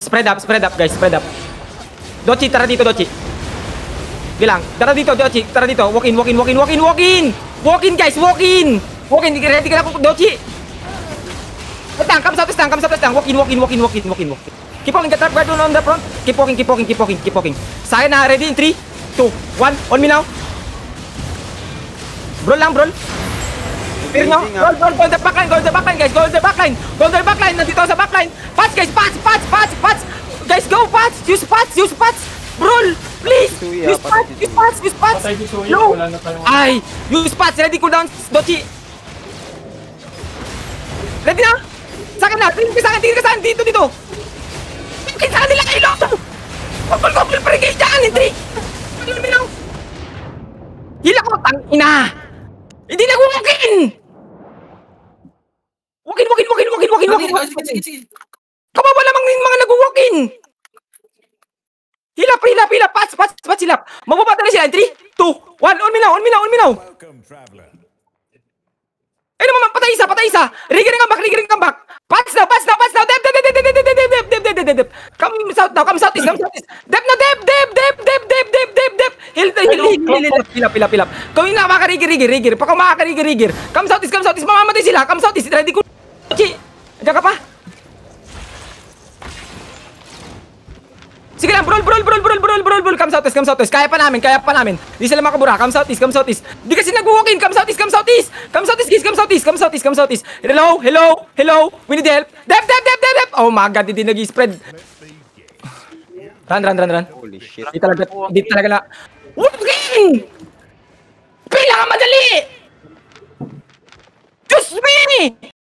Spread up guys, spread up. Dochi, tara dito Dochi. Bilang, tara dito Dochi, tara dito. Walk in. Walk in guys, walk in. Ready ka na Dochi. Stang, come stang. Walk in. Keep walking, get trap guard on the front. Keep walking. Saya na, ready in 3, 2, 1. On me now. Bro. Spear nyo. Go the backline guys. Go the backline. Nandito sa backline. Patch guys, patch. Guys, go patch. Use patch. Bro, please. Use patch. No. Ay, use patch. Ready cooldown, Dochi. Ready na. Sa akin na. Tingin ka saan. Dito. Tingin saan nila kayo. Gobble, pre-gage dyan. Hindi. Hila ko, tang ina. Hindi nag-walk-in! Walk-in! Kawawa lamang yung mga nag-walk-in! Hilap! Patch hilap! Mababata na sila! 3, 2, 1, on me now! Ay naman, patay isa! Rigger ang back! Patch now! Dep! Come south east! Dep! Hilap! Kung yung makaka-rigger. Pag makaka-rigger. Come south east! Mamamatay sila! Come south east! Ready ko! Andiyan ka pa? Sige lang, brawl. Come south east. Kaya pa namin. Di sila makabura. Come south east. Di kasi nag-walk-in. Come south east. Come south east. Hello. We need help. Dep. Oh my god, hindi nag-spread. Run. Holy shit. Di talaga na. Walk-in! Kailangan madali! Just me!